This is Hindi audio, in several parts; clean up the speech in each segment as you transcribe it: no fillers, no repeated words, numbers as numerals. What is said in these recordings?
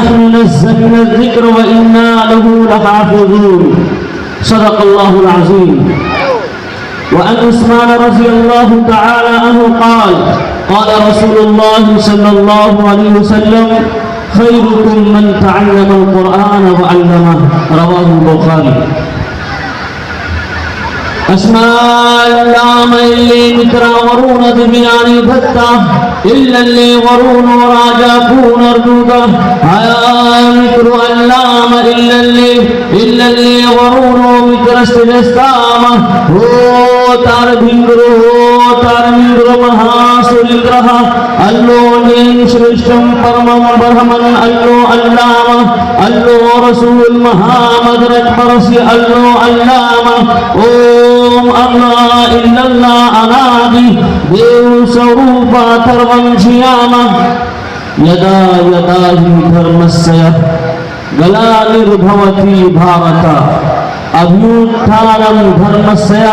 नहनु नज़्ज़लना ज़िक्र व इन्ना लहू लहाफ़िज़ून। सदक़ल्लाहुल अज़ीम। वअन उस्मान रज़ियल्लाहु तआला अन्हु क़ाल क़ाल रसूलुल्लाह सल्लल्लाहु अलैहि वसल्लम खैरुकुम मन तअल्लमल क़ुरआन व अल्लमह। रवाहुल बुखारी। अस्माल्लामल्ले मित्रावरुणद बियानी भत्ता इल्लल्ले वरुणो राजा पूनर्दुगा मित्रो अल्लाम इल्लल्ले वरुणो मित्रस्तिलस्ताम हो तार भिंगरो महासुलिग्रह अल्लो नें श्रेष्ठम परमं ब्रह्मन अल्लो अल्लाम अल्लो रसूल महामद रजबरसी अल्लो अल्लाम ओम अल्लाह इल्लल्लाह अनादि देव स्वरूपा धर्मंशियाम यदा यदा हि धर्मस्य गलानिर्भवति भारत अभ्युत्थानं धर्मस्य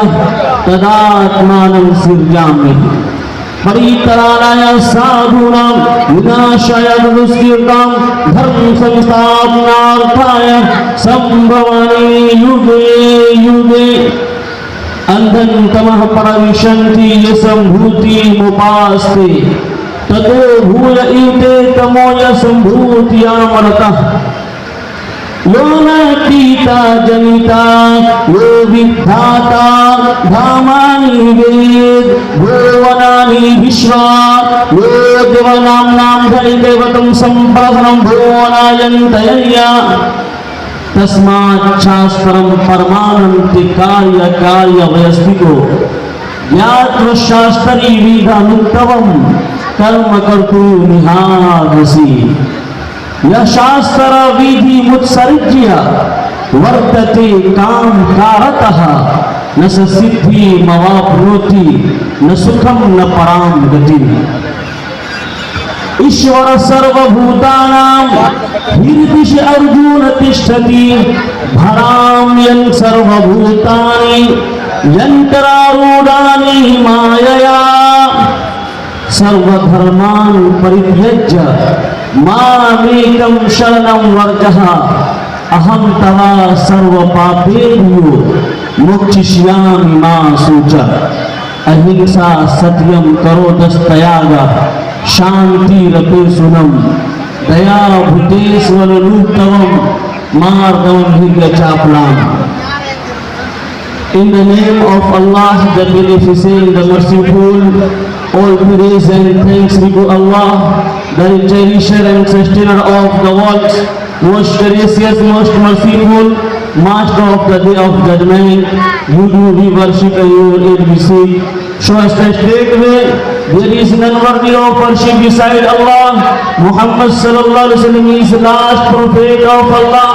तदात्मानं सृजामि। परित्राणाय साधूनां विनाशाय दुष्कृतां धर्म संस्थापनार्थाय संभवामि युगे युगे। अंधन्तमः परविशन्ति यसम्भूतिमुपास्ते ततो भूय इते तमो यसम्भूत्यामरतः। यो न कीता जनिता यो विधाता धामानि वेद भुवनानि विश्वा यो देवानां धरि देवतं सम्प्रभनं भुवनायन्तय्या। तस्मात् शास्त्रं परमानन्ति कार्य कार्य व्यस्थितो ज्ञात्वा शास्त्री विधानुक्तवं कर्म कर्तुमिहार्हसि। यह शास्त्र विधि मुत्सृज्य वर्तते काम कारतः न स सिद्धि मवाप्नोति न सुखम न पराम गति। ईश्वर सर्वभूतानां हृदि अर्जुन तिष्ठति भराम्यं सर्वभूतानि यंत्रारूढ़ानि मायया। सर्वधर्मान् परित्यज्य मामेकं शरणं व्रजः अहं तव सर्वपापेभ्यो मोक्षयिष्यामि मा शुचः। अहिंसा सत्यं करोतस्त्यागः शान्तिरपेशुनं दया भूतेष्वनुत्तमं मार्गं हिगचापलाम्। In the name of Allah, the Beneficent, the Merciful, all praise and thanks be to Allah, the cherisher and sustainer of the world, most gracious, most merciful, master of the day of judgment. You do we worship and you will we seek. So as the straightway, there is none worthy of worship beside Allah. Muhammad sallallahu alaihi wasallam is the last prophet of Allah.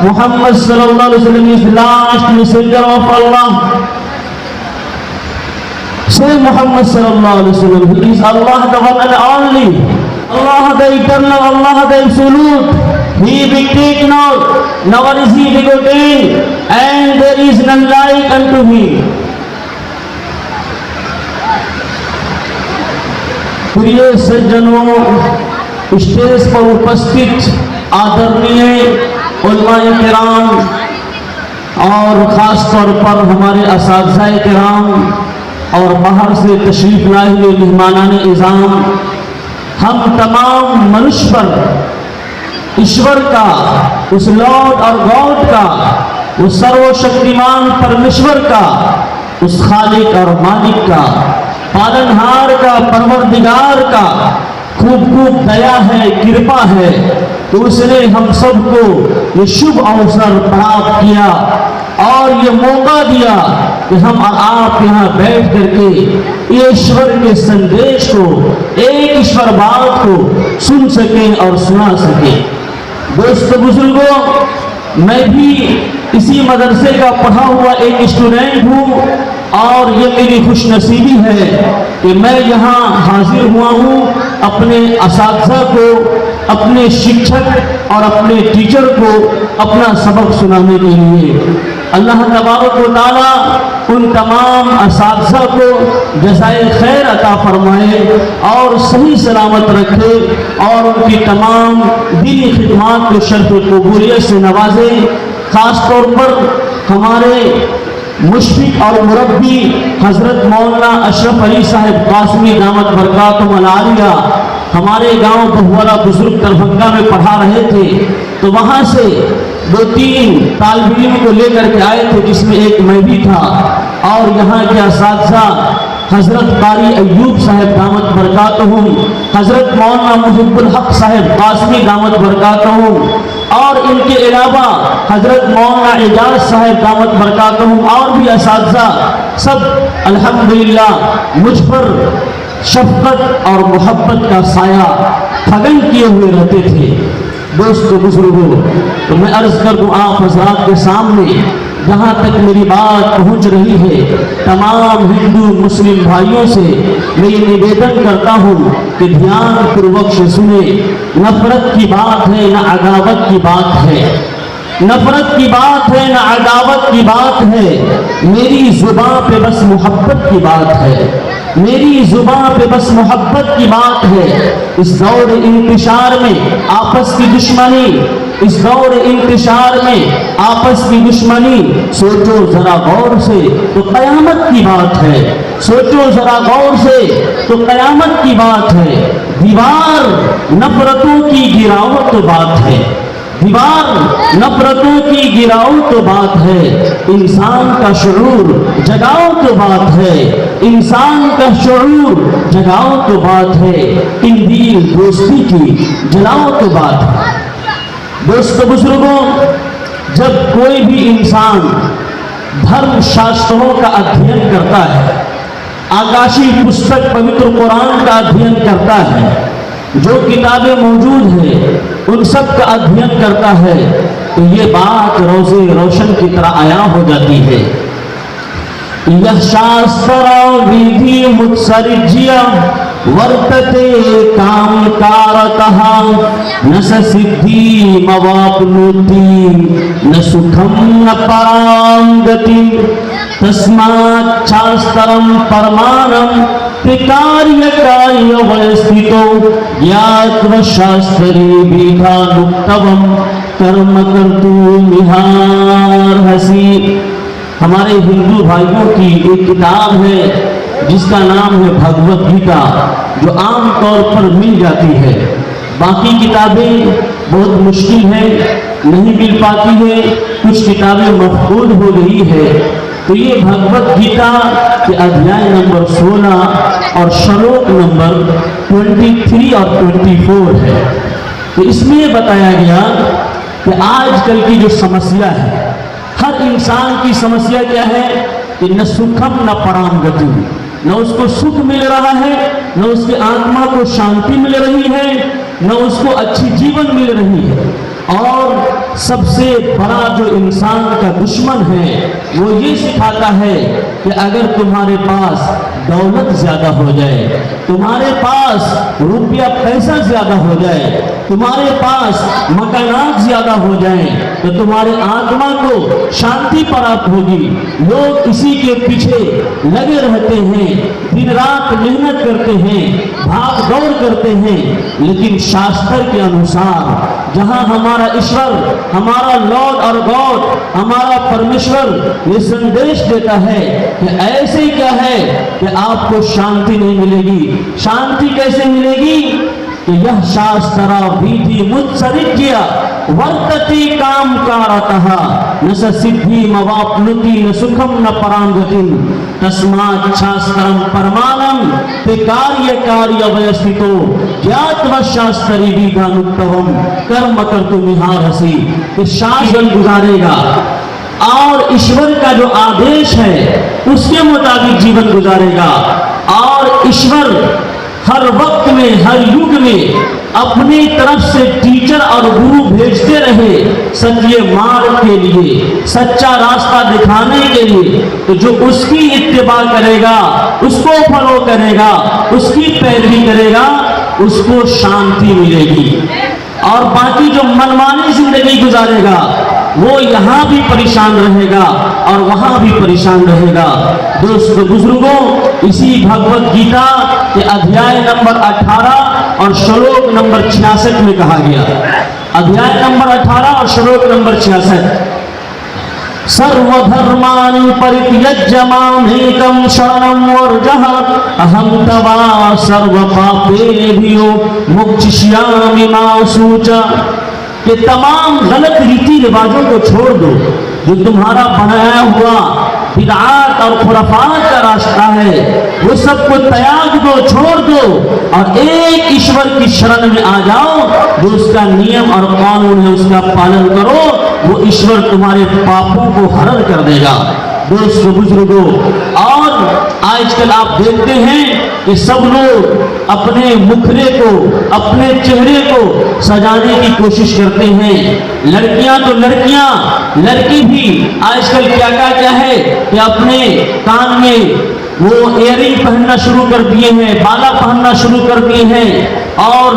Muhammad sallallahu alaihi wasallam is the last messenger of Allah. Say Muhammad sallallahu alaihi wasallam, he is Allah the one and only, Allah the eternal, Allah the absolute. He begat not, nor is he begotten, and there is none like unto him. प्रिय सज्जनों, स्टेज पर उपस्थित आदरणीय उलमाए किराम और ख़ास तौर पर हमारे असातिज़ाए किराम और बाहर से तशरीफ़ लाए हुए मेहमानान इज़ाम, हम तमाम मनुष्य पर ईश्वर का, उस लॉर्ड और गॉड का, उस सर्वशक्तिमान परमेश्वर का, उस खालिक और मालिक का, पालनहार का, परवरदिगार का खूब खूब दया है, कृपा है। तो उसने हम सबको ये शुभ अवसर प्राप्त किया और ये मौका दिया कि हम और आप यहाँ बैठ करके ईश्वर के संदेश को, एक ईश्वर बात को सुन सकें और सुना सकें। दोस्तों बुजुर्गों, मैं भी इसी मदरसे का पढ़ा हुआ एक स्टूडेंट हूँ और ये मेरी खुशनसीबी है कि मैं यहाँ हाजिर हुआ हूँ अपने असातिज़ा को, अपने शिक्षक और अपने टीचर को अपना सबक सुनाने के लिए। अल्लाह तबारक व तआला उन तमाम असातिज़ा को जज़ाए खैर अता फरमाए और सही सलामत रखे और उनकी तमाम दीनी खिदमात को शर्फ कबूलियत से नवाजे। ख़ास तौर पर हमारे मुशफिक और मुरब्बी हज़रत मौलाना अशरफ अली साहब कासमी दामत बरकातुहुम अल-आलिया हमारे गांव बहुवाला बुजुर्ग दरभंगा में पढ़ा रहे थे, तो वहाँ से 2-3 तालिब इल्म को लेकर के आए थे, जिसमें एक मैं भी था। और यहाँ के असातिज़ा हज़रत कारी अय्यूब साहब दामत बरकातुहुम, हज़रत मौलाना मुहिब्बुल हक साहब कासमी दामत बरकातुहुम और इनके अलावा हज़रत मौलाना एजाज साहब दामत बरकातुहुम और भी असातिज़ा सब अल्हम्दुलिल्लाह मुझ पर शफ़क़त और मोहब्बत का साया फगन किए हुए रहते थे। दोस्तों बुजुर्गों, तो मैं अर्ज़ कर दूँ आप हज़रात के सामने, जहाँ तक मेरी बात पहुँच रही है, तमाम हिंदू मुस्लिम भाइयों से मैं ये निवेदन करता हूँ कि ध्यान पूर्वक से सुने। नफरत की बात है न अदावत की बात है, नफरत की बात है न अदावत की बात है। मेरी जुबान पे बस मोहब्बत की बात है, मेरी जुबान पे बस मोहब्बत की बात है। इस दौर इंतशार में आपस की दुश्मनी, इस दौर इंतशार में आपस की दुश्मनी, सोचो जरा गौर से तो कयामत की बात है, सोचो जरा गौर से तो कयामत की बात है। दीवार नफरतों की गिराओ तो बात है, दीवार नफरतों की गिराओ तो बात है। इंसान का शुऊर जगाओ तो बात है, इंसान का शुऊर जगाओ तो बात है। इन दिल दोस्ती की जलाओ तो बात है। दोस्तों बुजुर्गों, जब कोई भी इंसान धर्म शास्त्रों का अध्ययन करता है, आकाशी पुस्तक पवित्र कुरान का अध्ययन करता है, जो किताबें मौजूद हैं उन सब का अध्ययन करता है, तो ये बात रोज़े रोशन की तरह आया हो जाती है। यह शास्त्र विधि मुत्सर्ज्य वर्तते काम कारतः, न स सिद्धि मवाप्नोति न सुखम न पराम गति। तस्मात् शास्त्रम परमाणम कार्य ज्ञात्वा शास्त्री विधानुक्तवम कर्म कर्तुमिहार्हसि। हमारे हिंदू भाइयों की एक किताब है जिसका नाम है भगवत गीता, जो आम तौर पर मिल जाती है। बाकी किताबें बहुत मुश्किल है, नहीं मिल पाती है, कुछ किताबें मफकूद हो गई है। तो ये भगवत गीता के अध्याय नंबर 16 और श्लोक नंबर 23 और 24 है। तो इसमें बताया गया कि आजकल की जो समस्या है, हर इंसान की समस्या क्या है कि न सुखम न पराम गति, न उसको सुख मिल रहा है, न उसकी आत्मा को शांति मिल रही है, न उसको अच्छी जीवन मिल रही है। और सबसे बड़ा जो इंसान का दुश्मन है वो ये सिखाता है कि अगर तुम्हारे पास दौलत ज्यादा हो जाए, तुम्हारे पास रुपया पैसा ज्यादा हो जाए, तुम्हारे पास मकानात ज्यादा हो जाए, तो तुम्हारे आत्मा को शांति प्राप्त होगी। लोग इसी के पीछे लगे रहते हैं, दिन रात मेहनत करते हैं, भाग दौड़ करते हैं, लेकिन शास्त्र के अनुसार जहां हमारा ईश्वर, हमारा लॉर्ड और गॉड, हमारा परमेश्वर ये संदेश देता है कि ऐसे क्या है कि आपको शांति नहीं मिलेगी। शांति कैसे मिलेगी? कि यह शास्त्र विधि मुत्सर्ज्य वर्तते काम कारतः, न स सिद्धि मवाप्नोति न सुखम न पराम गतिम। तस्मात् शास्त्रम परमाणम ते कार्य व्यवस्थितो ज्ञात्वा शास्त्री विधानुक्तवम कर्म कर्तुमिहार्हसि। कि शास्त्र गुजारेगा और ईश्वर का जो आदेश है उसके मुताबिक जीवन गुजारेगा। और ईश्वर हर वक्त में, हर युग में अपनी तरफ से टीचर और गुरु भेजते रहे सच्चे मार्ग के लिए, सच्चा रास्ता दिखाने के लिए। तो जो उसकी इत्तिबा करेगा, उसको फॉलो करेगा, उसकी पैरवी करेगा, उसको शांति मिलेगी। और बाकी जो मनमानी जिंदगी गुजारेगा वो यहाँ भी परेशान रहेगा और वहां भी परेशान रहेगा। दोस्तों बुजुर्गों, इसी भगवत गीता के अध्याय नंबर 18 और श्लोक नंबर 66 में कहा गया, अध्याय नंबर 18 और श्लोक नंबर 66, सर्वधर्मान् परित्यज्य मामेकं शरणं वर्जः अहं तवा सर्वपापेभ्यो मोक्षयिष्यामि मा शुचा। कि तमाम गलत रीति रिवाजों को छोड़ दो, जो तुम्हारा बनाया हुआ बिदअत और खुराफात का रास्ता है, वो सबको त्याग दो, छोड़ दो और एक ईश्वर की शरण में आ जाओ, जो उसका नियम और कानून है उसका पालन करो, वो ईश्वर तुम्हारे पापों को हरण कर देगा। दोस्तों बुजुर्गों, और आजकल आप देखते हैं कि सब लोग अपने मुखरे को, अपने चेहरे को सजाने की कोशिश करते हैं। लड़कियां तो लड़कियां, लड़की भी आजकल क्या है कि अपने कान में वो इयरिंग पहनना शुरू कर दिए हैं, बाला पहनना शुरू कर दिए हैं और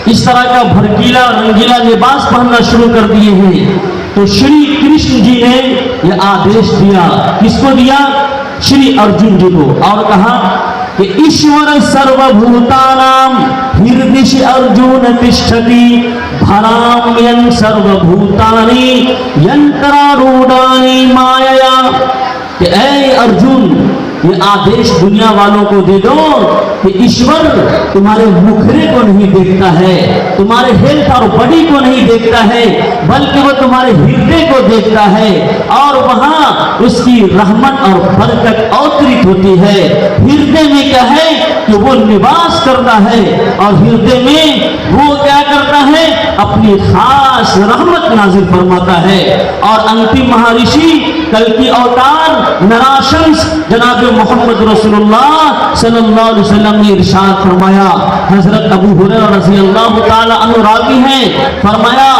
इस तरह का भड़कीला रंगीला लिबास पहनना शुरू कर दिए हैं। तो श्री कृष्ण जी ने यह आदेश दिया, किसको दिया? श्री अर्जुन जी को, और कहा कि ईश्वर सर्वभूतानां हृदि अर्जुन तिष्ठति भराम्यं सर्वभूतानि यंत्रारूढ़ानि मायया। कि ऐ अर्जुन, ये आदेश दुनिया वालों को दे दो कि ईश्वर तुम्हारे मुखरे को नहीं देखता है, तुम्हारे हेल्थ और बॉडी को नहीं देखता है, बल्कि वो तुम्हारे हृदय को देखता है और वहां उसकी रहमत और बरकत अवतरित होती है। हृदय में क्या है कि वो निवास करता है और हृदय में वो क्या करता है? अपनी खास रहमत नाजिल फरमाता है। और अंतिम महर्षि कल की अवतार नराशंस जनाब मोहम्मद रसूलुल्लाह सल्लल्लाहु अलैहि वसल्लम ने इरशाद फरमाया, हजरत अबू हुरैरा रज़ियल्लाहु ताला अन्हु रावी हैं, फरमाया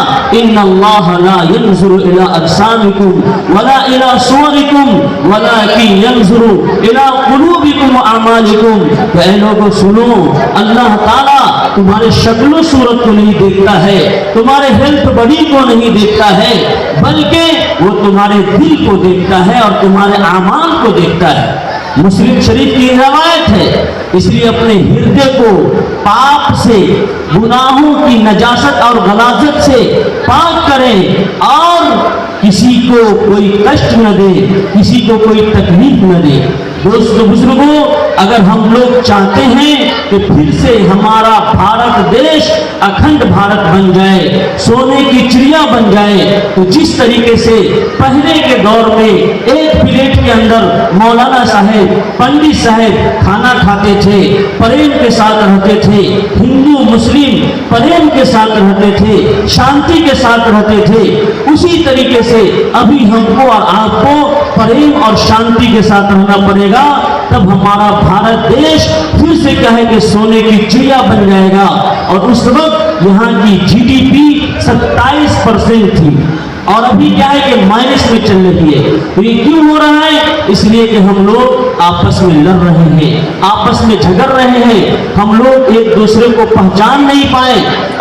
इन्नल्लाह ला यंजुरु इला अजसामिकुम वला इला सुवरिकुम वलाकिन यंजुरु इला कुलूबिकुम व अमालिकुम। ऐ लोगों सुनो, अल्लाह ताला तुम्हारे शक्लो सूरत को नहीं देखता है, तुम्हारे हेल्थ बॉडी को नहीं देखता है, बल्कि वो तुम्हारे दिल को देखता है और तुम्हारे आमाल को देखता है। मुस्लिम शरीफ की रवायत है, इसलिए अपने हृदय को पाप से, गुनाहों की नजासत और गलाजत से पाक करें और किसी को कोई कष्ट न दे, किसी को कोई तकलीफ न दे। दोस्तों बुजुर्गों, अगर हम लोग चाहते हैं कि फिर से हमारा भारत देश अखंड भारत बन जाए, सोने की चिड़िया बन जाए, तो जिस तरीके से पहले के दौर में एक प्लेट के अंदर मौलाना साहेब, पंडित साहेब खाना खाते थे, प्रेम के साथ रहते थे, हिंदू मुस्लिम प्रेम के साथ रहते थे, शांति के साथ रहते थे, उसी तरीके से अभी हमको और आपको प्रेम और शांति के साथ रहना पड़ेगा। तब हमारा भारत देश फिर से क्या है कि सोने की चिड़िया बन जाएगा। और उस वक्त यहाँ की जीडीपी 27% थी और अभी क्या है कि माइनस में चल रही है। तो ये क्यों हो रहा है? इसलिए कि हम लोग आपस में लड़ रहे हैं, आपस में झगड़ रहे हैं, हम लोग एक दूसरे को पहचान नहीं पाए।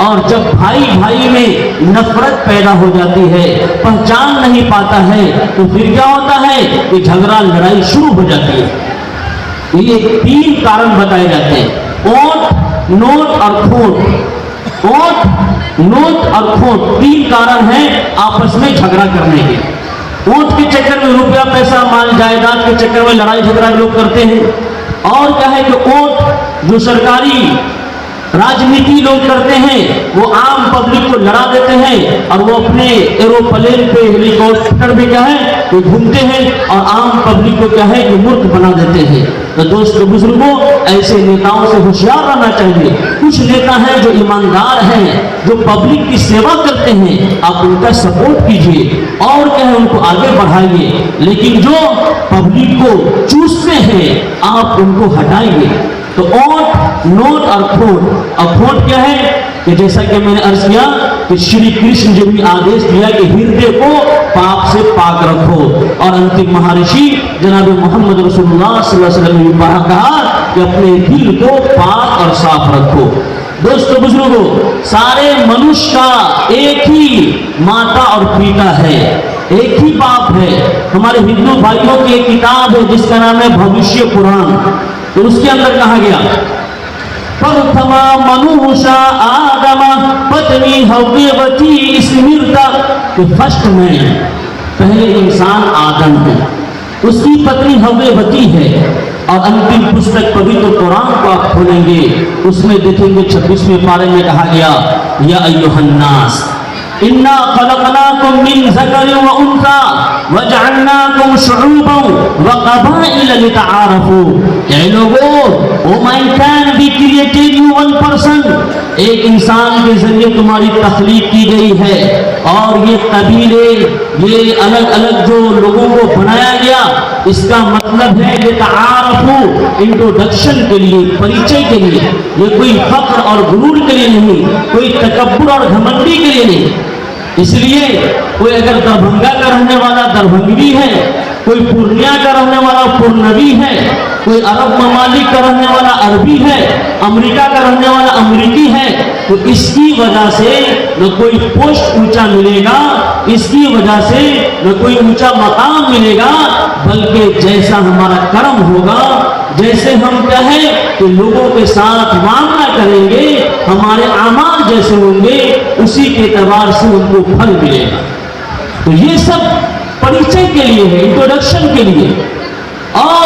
और जब भाई भाई में नफरत पैदा हो जाती है, पहचान नहीं पाता है, तो फिर क्या होता है कि झगड़ा लड़ाई शुरू हो जाती है। ये 3 कारण बताए जाते हैं, ओट, नोट और खोट। ओट, नोट और खोट 3 कारण हैं आपस में झगड़ा करने के। ओट के चक्कर में रुपया पैसा माल जायदाद के चक्कर में लड़ाई झगड़ा लोग करते हैं। और क्या है कि ओट जो सरकारी राजनीति लोग करते हैं, वो आम पब्लिक को लड़ा देते हैं और वो अपने एरोप्लेन पे, हेलीकॉप्टर पे क्या है वो घूमते हैं और आम पब्लिक को क्या है कि मूर्ख बना देते हैं। तो दोस्तों बुजुर्गों, ऐसे नेताओं से होशियार रहना चाहिए। कुछ नेता हैं जो ईमानदार हैं, जो पब्लिक की सेवा करते हैं, आप उनका सपोर्ट कीजिए और क्या है उनको आगे बढ़ाइए। लेकिन जो पब्लिक को चूसते हैं, आप उनको हटाइए। तो ओट, नोट और खोट। और खोट क्या है कि जैसा कि मैंने अर्ज किया कि श्री कृष्ण जी भी आदेश दिया कि हृदय को पाप से पाक रखो। और अंतिम महर्षि जनाब मोहम्मद रसूलुल्लाह सल्लल्लाहु अलैहि वसल्लम ने कहा कि अपने दिल को पाक और साफ रखो। दोस्तों बुजुर्गों, सारे मनुष्य का एक ही माता और पिता है, एक ही बाप है। हमारे हिंदू भाइयों की एक किताब है जिसका नाम है भविष्य पुराण, तो उसके अंदर कहा गया प्रथमा मनुषा आदमा पत्नी हव्यवती स्मृता, कि फर्स्ट में पहले इंसान आदम है, उसकी पत्नी हव्यवती है। और अंतिम पुस्तक पवित्र कुरान को आप खोलेंगे, उसमें देखेंगे 26वें पारे में कहा गया या अय्युहन्नास इन्ना खलकनाकुम मिन ज़करिन व उन्सा वजअलनाकुम शुऊबन व क़बाइल लितआरफू। ए लोगों, O mankind we created you one person, एक इंसान के जरिए तुम्हारी तख्लीक की गई है और ये कबीले, ये अलग अलग जो लोगों को बनाया गया, इसका मतलब है लितआरफू, इंट्रोडक्शन के लिए, परिचय के लिए। ये कोई फख्र और गुरूर के लिए नहीं, कोई तकब्बुर और घमंडी के लिए नहीं। इसलिए कोई अगर दरभंगा का रहने वाला दरभंगी है, कोई पूर्णिया का रहने वाला पूर्णवी है, कोई अरब ममालिक का रहने वाला अरबी है, अमेरिका का रहने वाला अमेरिकी है, तो इसकी वजह से न कोई पोस्ट ऊंचा मिलेगा, इसकी वजह से न कोई ऊंचा मकाम मिलेगा, बल्कि जैसा हमारा कर्म होगा, जैसे हम क्या है कि लोगों के साथ मामला करेंगे, हमारे अमाल जैसे होंगे, उसी के एतबार से हमको फल मिलेगा। तो ये सब परिचय के लिए है, इंट्रोडक्शन के लिए, और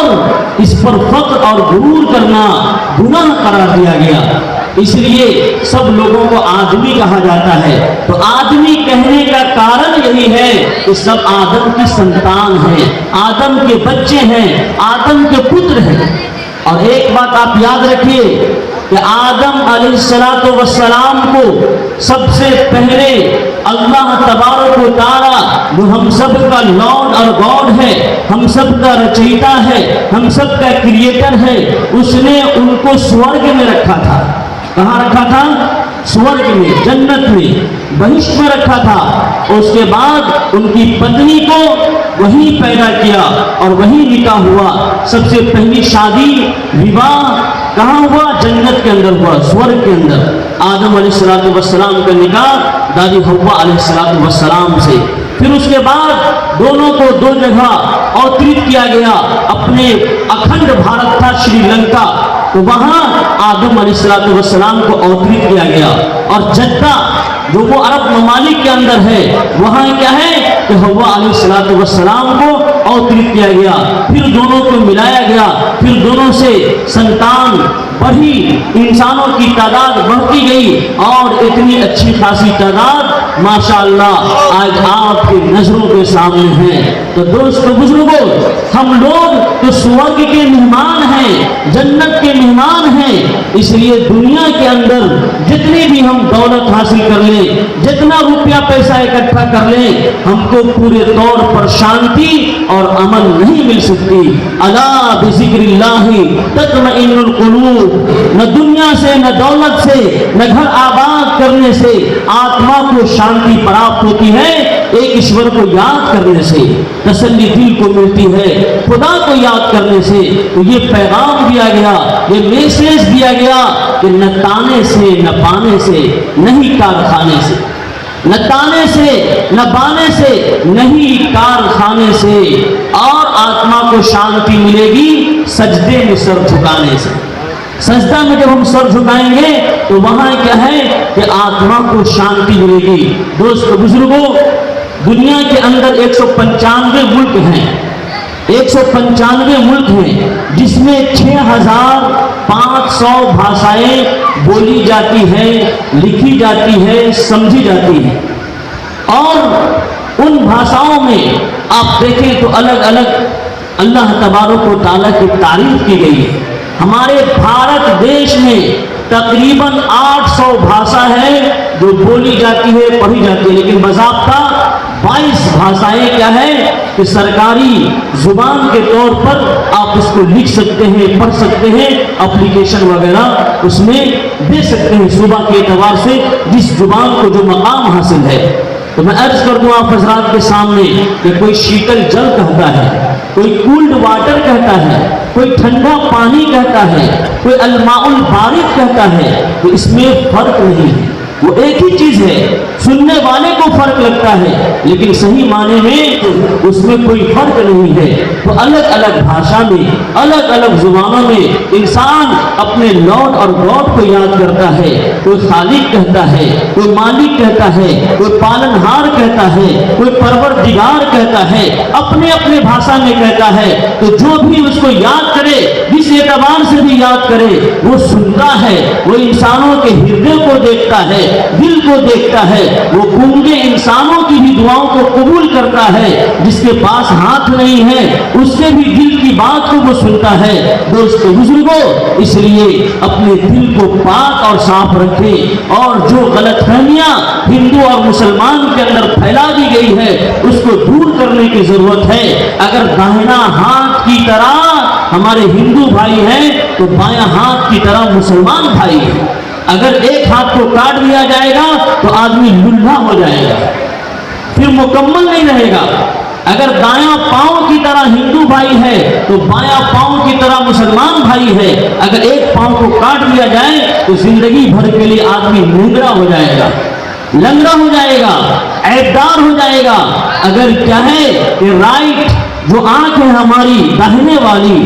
इस पर फख्र और गुरूर करना गुनाह करार दिया गया। इसलिए सब लोगों को आदमी कहा जाता है। तो आदमी कहने का कारण यही है कि सब आदम की संतान है, आदम के बच्चे हैं, आदम के पुत्र हैं। और एक बात आप याद रखिए कि आदम अलैहिस्सलातु वस्सलाम को सबसे पहले अल्लाह तबारक व तआला, जो हम सब का लॉर्ड और गॉड है, हम सब का रचयिता है, हम सब का क्रिएटर है, उसने उनको स्वर्ग में रखा था। कहाँ रखा था? स्वर्ग में, जन्नत में, बहिष्ठ में रखा था। उसके बाद उनकी पत्नी को वहीं पैदा किया और वहीं निकाह हुआ। सबसे पहली शादी, विवाह कहाँ हुआ? जन्नत के अंदर हुआ, स्वर्ग के अंदर। आदम अलैहिस्सलातु वस्सलाम का निकाह दादी हव्वा अलैहिस्सलातु वस्सलाम से। फिर उसके बाद दोनों को दो जगह अवतरित किया गया। अपने अखंड भारत था श्रीलंका, तो वहां आदम अलैहिस्सलातु वस्सलाम को अवतरित किया गया। और जद्दा जो वो अरब ममालिक के अंदर है, वहां क्या है कि हव्वा अलैहिस्सलातु वस्सलाम को अवतरित किया गया। फिर दोनों को मिलाया गया, फिर दोनों से संतान बढ़ी, इंसानों की तादाद बढ़ती गई और इतनी अच्छी खासी तादाद माशाअल्लाह आज आपकी नजरों के सामने है। तो दोस्तों बुजुर्गों, हम लोग तो स्वर्ग के मेहमान हैं, जन्नत के मेहमान हैं। इसलिए दुनिया के अंदर जितनी भी हम दौलत हासिल कर लें, जितना रुपया पैसा इकट्ठा कर लें, हमको पूरे तौर पर शांति और अमन नहीं मिल सकती। अला बिज़िक्रिल्लाहि तत्मइन्नुल कुलूब। न दुनिया से, न दौलत से, न घर आबाद करने से आत्मा को शांति प्राप्त होती है, एक ईश्वर को याद करने से तसल्ली दिल को मिलती है, खुदा को याद करने से। तो ये पैगाम दिया गया, ये मैसेज दिया गया कि न ताने से, न पाने से, नहीं कारखाने से, न ताने से, न बाने से, नहीं कारखाने से। और आत्मा को शांति मिलेगी सजदे में सर झुकाने से। सजदा में जब हम सर झुकाएंगे तो वहां क्या है कि आत्मा को शांति मिलेगी। दोस्तों बुजुर्गों, दुनिया के अंदर 195 मुल्क हैं, 195 मुल्क हैं, जिसमें 6500 भाषाएं बोली जाती है, लिखी जाती है, समझी जाती है। और उन भाषाओं में आप देखें तो अलग अलग अल्लाह तबारक व तआला की तारीफ की गई है। हमारे भारत देश में तकरीबन 800 भाषा है जो बोली जाती है, पढ़ी जाती है, लेकिन बाज़ाब्ता 22 भाषाएं क्या है कि सरकारी जुबान के तौर पर आप उसको लिख सकते हैं, पढ़ सकते हैं, एप्लीकेशन वगैरह उसमें दे सकते हैं सुबह के एतबार से, जिस जुबान को जो मकाम हासिल है। तो मैं अर्ज कर दूं आप हजरात के सामने कि कोई शीतल जल कहता है, कोई कूल्ड वाटर कहता है, कोई ठंडा पानी कहता है, कोई अलमाउल बारिद कहता है। तो इसमें फर्क नहीं है, वो एक ही चीज है। सुनने वाले को फर्क लगता है, लेकिन सही माने में उसमें कोई फर्क नहीं है। तो अलग अलग भाषा में, अलग अलग जुबानों में इंसान अपने लॉर्ड और गॉड को याद करता है। कोई खालिक कहता है, कोई मालिक कहता है, कोई पालनहार कहता है, कोई परवरदिगार कहता है, अपने अपने भाषा में कहता है। तो जो भी उसको याद करे, जिस एतबार से भी याद करे, वो सुनता है, वो इंसानों के हृदय को देखता है, दिल को देखता है। वो गूंगे इंसानों की भी दुआओं को कबूल करता है। जिसके पास हाथ नहीं है उसके भी दिल की बात को वो सुनता है। दोस्तों बुजुर्गों, इसलिए अपने दिल को पाक और साफ रखें, और जो गलतफहमियां हिंदू और मुसलमान के अंदर फैला दी गई है उसको दूर करने की जरूरत है। अगर दाहिना हाथ की तरह हमारे हिंदू भाई हैं तो बायां हाथ की तरह मुसलमान भाई हैं। अगर एक हाथ को काट दिया जाएगा तो आदमी लुल्हा हो जाएगा, फिर मुकम्मल नहीं रहेगा। अगर दायां पांव की तरह हिंदू भाई है तो बायां पांव की तरह मुसलमान भाई है। अगर एक पांव को काट दिया जाए तो जिंदगी भर के लिए आदमी लंगड़ा हो जाएगा, लंगड़ा हो जाएगा, ऐबदार हो जाएगा। अगर क्या है कि राइट जो आंख है हमारी दाहिने वाली,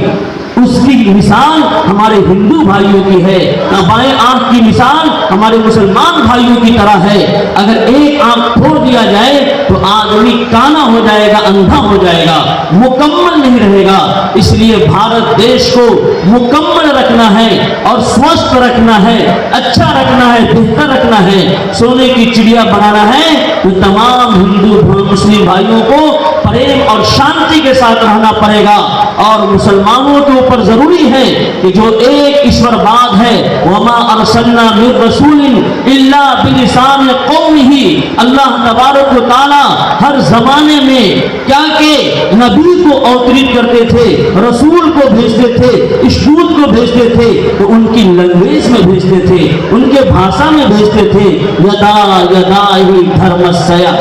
उसकी मिसाल हमारे हिंदू भाइयों की है, बाएं आंख की मिसाल हमारे मुसलमान भाइयों की तरह है। अगर एक आंख फोड़ दिया जाए तो आदमी काना हो जाएगा, अंधा हो जाएगा, मुकम्मल नहीं रहेगा। इसलिए भारत देश को मुकम्मल रखना है और स्वस्थ रखना है, अच्छा रखना है, बेहतर रखना है, सोने की चिड़िया बनाना है। तो तमाम हिंदू मुस्लिम भाइयों को प्रेम और शांति के साथ रहना पड़ेगा। और मुसलमानों के ऊपर जरूरी है कि जो एक ईश्वरवाद है, वमा अरसलना मिन रसूलिन इल्ला बिलिसान कौमिही, अल्लाह तबारक व तआला हर जमाने में क्या के नबी को अवतरित करते थे, रसूल को भेजते थे, इशूद को भेजते थे, तो उनकी लैंग्वेज में भेजते थे, उनके भाषा में भेजते थे। यदा यदा ही धर्मस्य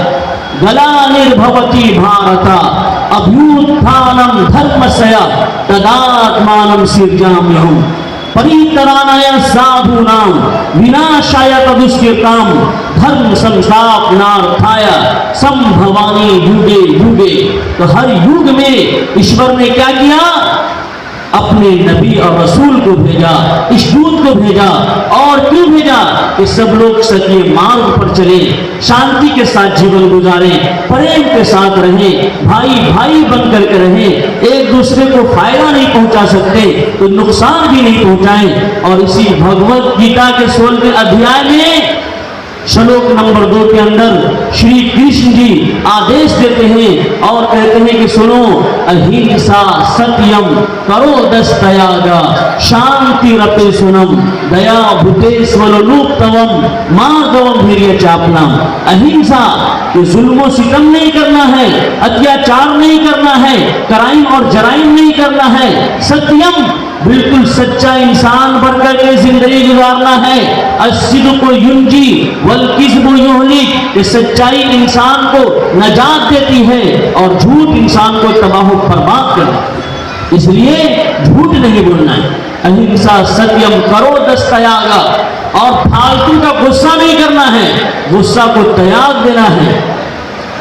गलानिर्भवति भारता अभ्युत्थानम धर्मस्य तदात्मानं सृजाम्यहम् परित्राणाय साधूनां विनाशाय तदुष्कृतां धर्म संस्थापनार्थाय संभवामि युगे युगे। तो हर युग में ईश्वर ने क्या किया? अपने नबी और रसूल को भेजा, इस दूत को भेजा। और क्यों भेजा? कि सब लोग सच्चे मार्ग पर चले, शांति के साथ जीवन गुजारे, प्रेम के साथ रहे, भाई भाई बनकर के रहे, एक दूसरे को फायदा नहीं पहुंचा सकते तो नुकसान भी नहीं पहुंचाएं। और इसी भगवत गीता के 16वें अध्याय में श्लोक नंबर 2 के अंदर श्री कृष्ण जी आदेश देते हैं और कहते हैं कि सुनो, अहिंसा सत्यम करो दस्तयागा शांति रपे सुनम दया भूतेश्वरूपतवम माधवम धीर्य चापनम। अहिंसा कि जुल्म सितम नहीं करना है, अत्याचार नहीं करना है, क्राइम और जराइम नहीं करना है। सत्यम बिल्कुल सच्चा इंसान बनकर के जिंदगी गुजारना है। अस्सिद्क़ु युंजी वल किज़्बु युहलिक, कि सच्चाई इंसान को नजात देती है और झूठ इंसान को तबाह बर्बाद करती है। इसलिए झूठ नहीं बोलना है। अहिंसा सत्यम करो दस्तयागा, और फालतू का गुस्सा नहीं करना है, गुस्सा को त्याग देना है।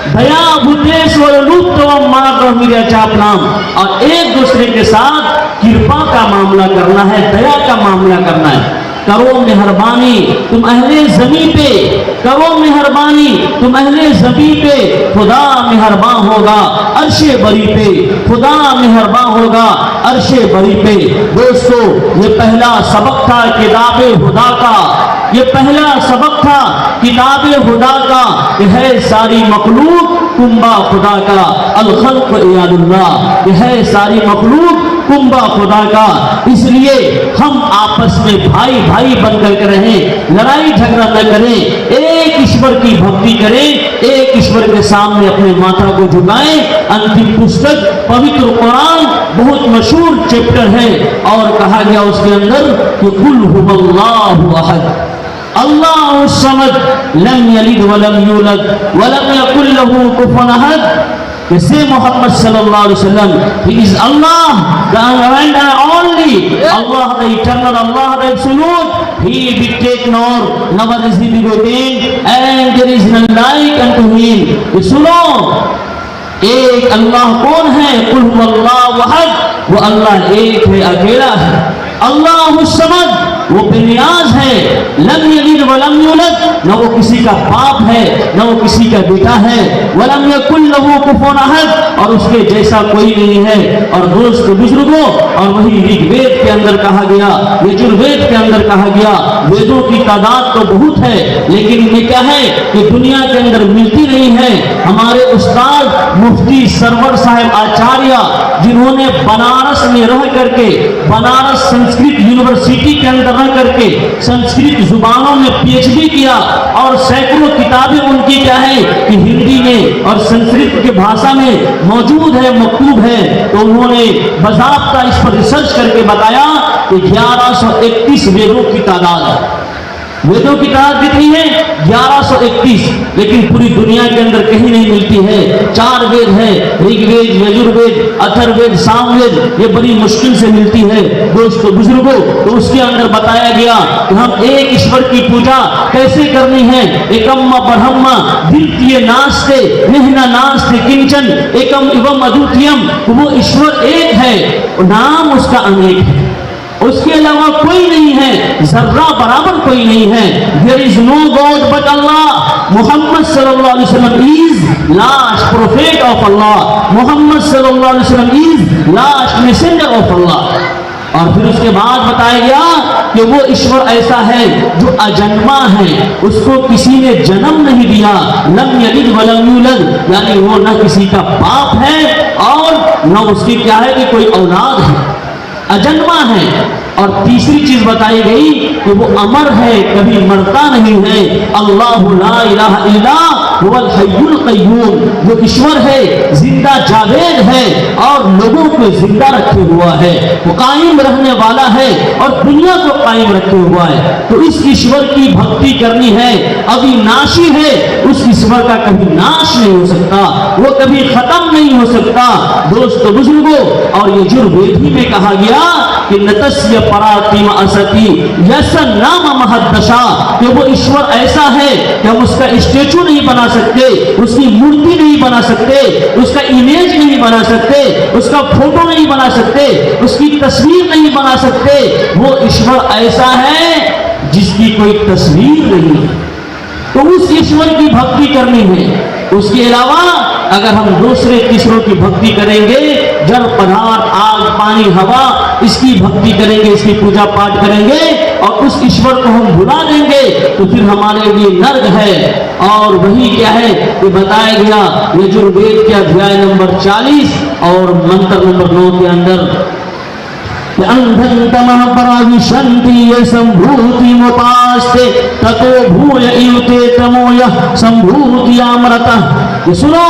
दया भूतेश्वरूपतवम माधवम चापनाम, और एक दूसरे के साथ कृपा का मामला करना है, दया का मामला करना है। करो मेहरबानी तुम अहले जमी पे, करो मेहरबानी तुम अहले जमी पे, खुदा मेहरबान होगा अर्शे बरी पे, खुदा मेहरबान होगा अर्शे बरी पे। दोस्तों, ये पहला सबक था किताबे खुदा का, ये पहला सबक था किताबे खुदा का। यह है सारी मखलूक कुंबा खुदा का, अल खल्क़ इयादुल्लाह, यह है सारी मखलूक कुंबा खुदा का। इसलिए हम आपस में भाई भाई बनकर के रहें, लड़ाई झगड़ा न करें, एक ईश्वर की भक्ति करें, एक ईश्वर के सामने अपने माथा को झुकाएं। अंतिम पुस्तक पवित्र कुरान बहुत मशहूर चैप्टर है और कहा गया उसके अंदर कि कुल हुवल्लाहु अहद अल्लाहु समद लम यलिद वलम यूलद वलम यकुल लहू कुफुवन अहद। Say Muhammad sallallahu alaihi wasallam, he is Allah, the one and only, Allah the eternal, Allah the absolute. He did take nor never is he begotten, and there is none like unto him. कि सुनो, एक अल्लाह कौन है? कुल हुवल्लाहु अहद, वो अल्लाह एक है, अकेला है। अल्लाहुस समद, वो बेनियाज है। लम यलिद वलम यूलद, न वो किसी का बाप है न वो किसी का बेटा है। वलम यकुल लहू कुफुवन अहद, और उसके जैसा कोई नहीं है। और दोस्त बुजुर्गों, और वही ऋग्वेद के अंदर कहा गया, यजुर्वेद के अंदर कहा गया, वेदों की तादाद तो बहुत है, लेकिन इनमें क्या है कि दुनिया के अंदर मिलती नहीं है। हमारे उस्ताद मुफ्ती सरवर साहब आचार्य, जिन्होंने बनारस में रह करके, बनारस संस्कृत यूनिवर्सिटी के अंदर रह करके संस्कृत जुबानों में पीएचडी किया, और सैकड़ों किताबें उनकी क्या है कि हिंदी में और संस्कृत के भाषा में मौजूद है, मकतूब है। तो उन्होंने बाज़ाब्ता इस पर रिसर्च करके बताया कि 1131 वेदों की तादाद है। वेदों की तादाद कितनी है? 1131, लेकिन पूरी दुनिया के अंदर कहीं नहीं मिलती है। 4 वेद है, ऋग्वेद, यजुर्वेद, अथर्ववेद, सामवेद, ये बड़ी मुश्किल से मिलती है दोस्तों बुजुर्गों। तो उसके अंदर बताया गया कि हम एक ईश्वर की पूजा कैसे करनी है। एकम्मा ब्रह्मा द्वितीय नास्ते निह्ना नास्ते किंचन एकम एवं अद्वितीयम, वो ईश्वर एक है, नाम उसका अनेक है, उसके अलावा कोई नहीं है, जर्रा बराबर कोई नहीं है। There is no god but Allah. Muhammad सल्लल्लाहु अलैहि वसल्लम is last prophet of Allah. Muhammad सल्लल्लाहु अलैहि वसल्लम is last messenger of Allah. और फिर उसके बाद बताया गया कि वो ईश्वर ऐसा है जो अजन्मा है, उसको किसी ने जन्म नहीं दिया। लम यलिद वलम यूलद, यानी वो न किसी का बाप है और न उसकी क्या है कि कोई औलाद है, अजन्मा है। और तीसरी चीज बताई गई कि वो अमर है, कभी मरता नहीं है। अल्लाहु ला इलाहा इल्ला हुवल हय्युल क़य्यूम, जो ईश्वर है जिंदा जावेद है और लोगों को जिंदा रखे हुआ है, वो कायम रहने वाला है और दुनिया को कायम रखे हुआ है। तो इस ईश्वर की भक्ति करनी है, अविनाशी है, उस ईश्वर का कभी नाश नहीं हो सकता, वो कभी खत्म नहीं हो सकता दोस्तों बुजुर्गों। और यजुर्वेद में कहा गया कि नतस्य परातिम असति यस नाम महद्दशा, कि वो ईश्वर ऐसा है कि हम उसका स्टेचू नहीं बना सकते, उसकी मूर्ति नहीं बना सकते, उसका इमेज नहीं बना सकते, उसका फोटो नहीं बना सकते, उसकी तस्वीर नहीं बना सकते। वो ईश्वर ऐसा है जिसकी कोई तस्वीर नहीं है। तो उस ईश्वर की भक्ति करनी है। उसके अलावा अगर हम दूसरे तीसरों की भक्ति करेंगे, जड़ पदार्थ, आग, पानी, हवा, इसकी भक्ति करेंगे, इसकी पूजा पाठ करेंगे और उस ईश्वर को हम भुला देंगे, तो फिर हमारे लिए नर्क है। और वही क्या है कि बताया गया यजुर्वेद के अध्याय नंबर 40 और मंत्र नंबर 9 के अंदर, अंधं तमः पराविशन्ति ये संभूति मुपास्ते ततो भूय इयुते तमो यः संभूति अमृतः। सुनो,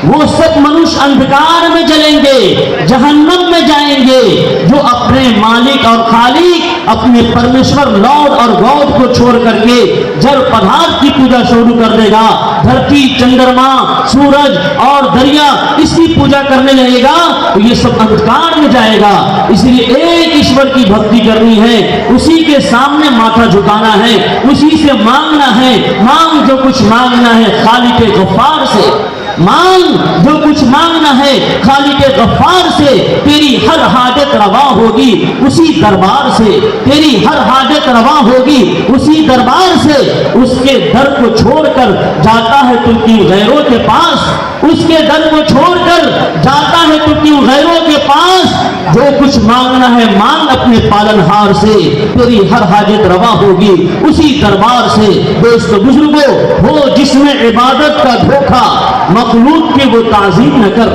वो सब मनुष्य अंधकार में जलेंगे, जहन्नम में जाएंगे, जो अपने मालिक और खालिक, अपने परमेश्वर लॉर्ड और गॉड को छोड़ करके जड़ पदार्थ की पूजा शुरू कर देगा। धरती, चंद्रमा, सूरज और दरिया, इसकी पूजा करने लगेगा तो ये सब अंधकार में जाएगा। इसलिए एक ईश्वर की भक्ति करनी है, उसी के सामने माथा झुकाना है, उसी से मांगना है। मांग जो कुछ मांगना है खालिक गफ्फार से, मांग जो कुछ मांगना है खालिक गफ्फार से। तेरी हर हाजत रवा होगी उसी दरबार से, तेरी हर हाजत रवा होगी उसी दरबार से। उसके दर को छोड़कर जाता है तू क्यों गैरों के पास, उसके दर को छोड़कर जाता है तू क्यों गैरों के पास। जो कुछ मांगना है मांग अपने पालनहार से, तेरी हर हाजत रवा होगी उसी दरबार से। दोस्तों बुजुर्गों, हो जिसमें इबादत का धोखा मखलूक की वो ताज़ीम न कर,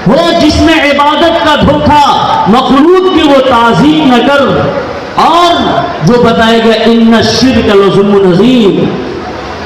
वो जिसमें इबादत का धोखा मखलूक की वो ताज़ीम न कर। और जो बताया गया इन्ना शिर्क लज़ुल्मुन अज़ीम,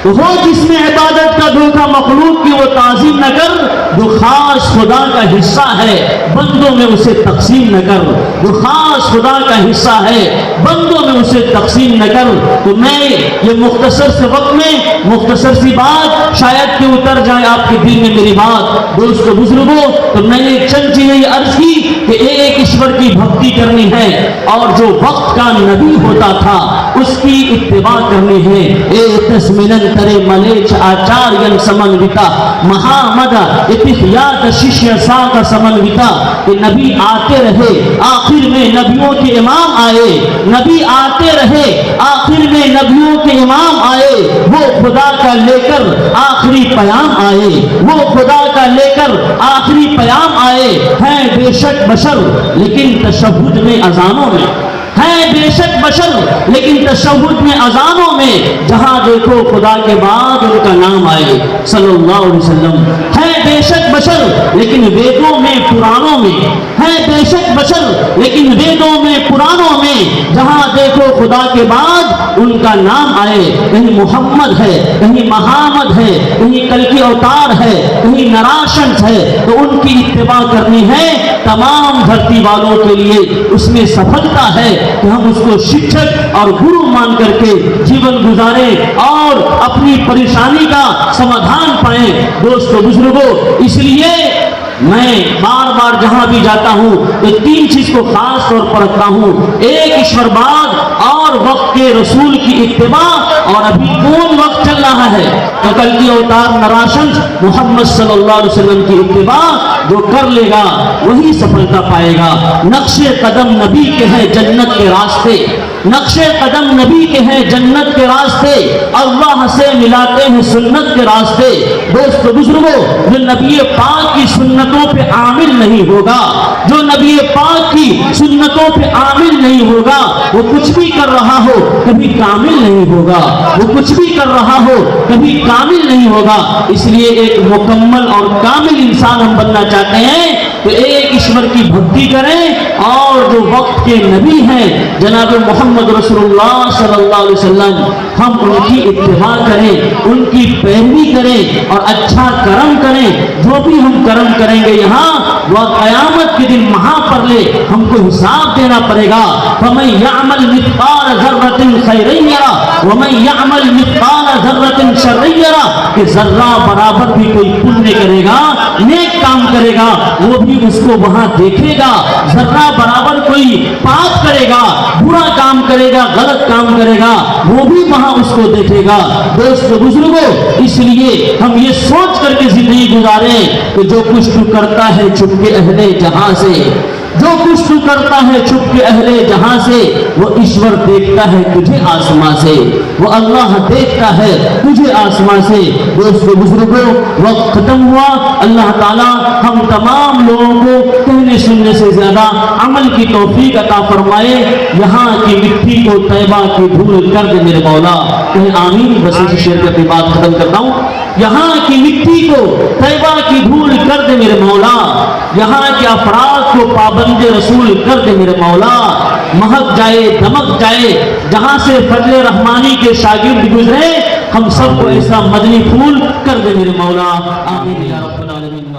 तो वो जिसमें इबादत का धोखा मखलूक की वो ताज़ीम न कर। जो खास खुदा का हिस्सा है बंदों में उसे तकसीम न कर, जो खास खुदा का हिस्सा है बंदों में उसे तकसीम न कर। तो मैं ये मुख्तसर से वक्त में मुख्तसर सी बात शायद कि उतर जाए आपके के दिल में मेरी बात दोस्तों बुजुर्गों, तो मैंने चंद चीजें अर्ज की कि एक ईश्वर की भक्ति करनी है और जो वक्त का नबी होता था उसकी इत्तिबा करनी है। ए तस्मिनन करे मलेच आचार्यन समन्विता महामद इतिहयात शिष्य सा का समन्विता, कि नबी आते रहे आखिर में नबियों के इमाम आए, नबी आते रहे आखिर में नबियों के इमाम आए, वो खुदा का लेकर आखिरी पयाम आए, वो खुदा का लेकर आखिरी पयाम आए। हैं बेशक बशर लेकिन तशहुद में अजानों में, है बेशक बशर लेकिन तशहुद में अजानों में जहां देखो खुदा के बाद उनका नाम आए सल्लल्लाहु अलैहि वसल्लम। है बेशक बशर लेकिन वेदों में पुराणों में, है बेशक बशर लेकिन वेदों में पुराणों में जहां देखो खुदा के बाद उनका नाम आए। कहीं मोहम्मद है, कहीं महामद है, कहीं कल की अवतार है, कहीं नराशंस है, तो उनकी इत्तिबा करनी है तमाम धरती वालों के लिए। उसमें सफलता है कि हम उसको शिक्षक और गुरु मान करके जीवन गुजारें और अपनी परेशानी का समाधान पाएं। दोस्तों बुजुर्गों, इसलिए मैं बार बार जहां भी जाता हूं तो तीन चीज को खास तौर पर रखता हूं, एक ईश्वरवाद और वक्त के रसूल की इत्तिबा। और अभी कौन वक्त चल रहा है? तो कल की अवतार नराशंस मोहम्मद सल्लल्लाहु अलैहि वसल्लम की इत्तिबा जो कर लेगा वही सफलता पाएगा। नक्शे कदम नबी के हैं जन्नत के रास्ते, नक्शे कदम नबी के हैं जन्नत के रास्ते, अल्लाह से मिलाते हैं सुन्नत के रास्ते। दोस्तों बुजुर्गों, जो नबी पाक की सुन्नतों पे आमिल नहीं होगा, जो नबी पाक की सुन्नतों पे आमिल नहीं होगा, वो कुछ भी कर रहा हो कभी कामिल नहीं होगा, वो कुछ भी कर रहा हो कभी कामिल नहीं होगा। इसलिए एक मुकम्मल और कामिल इंसान हम बनना चाहते हैं तो एक ईश्वर की भक्ति करें और जो वक्त के नबी हैं जनाब मोहम्मद रसूलुल्लाह सल्लल्लाहु अलैहि वसल्लम, हम उनकी इत्तिबा करें, उनकी पैरवी करें और अच्छा कर्म करें। जो भी हम कर्म करेंगे यहाँ वह क़यामत के दिन महापरले हमको हिसाब देना पड़ेगा। फमन यअमल मिस्काल ज़र्रतिन खैरन यरा वमन यअमल मिस्काल ज़र्रतिन शर्रन यरा, कि जर्रा बराबर भी कोई पुण्य करेगा, नेक काम करेगा, वो भी उसको वहां देखेगा। जर्रा बराबर कोई पाप करेगा, बुरा काम करेगा, गलत काम करेगा, वो भी वहां उसको देखेगा। दोस्तों बुजुर्गों, इसलिए हम ये सोच करके जिंदगी गुजारें कि जो कुछ तू करता है छुपके अहले जहां से, जो कुछ तू करता है छुपके अहले जहां से, वो ईश्वर देखता है तुझे आसमां से, वो अल्लाह देखता है तुझे आसमां से। दोस्तों बुजुर्गों, वक्त खत्म हुआ। अल्लाह ताला हम तमाम लोगों को कहने सुनने से ज्यादा अमल की तौफीक अता फरमाए। यहाँ की मिट्टी को तैबा की धूल कर दे मेरे मौला, कहें आमीन। बस इसी शेर की बात खत्म करता हूँ। यहाँ की मिट्टी को तैबा की धूल कर दे मेरे मौला, यहाँ के अफराद को पाबंदे रसूल कर दे मेरे मौला। महक जाए दमक जाए जहां से फजले रहमानी के शागिर्द गुजरे, हम सबको ऐसा मदनी फूल कर दे मेरे मौला। आमीन या रब्बल आलमीन।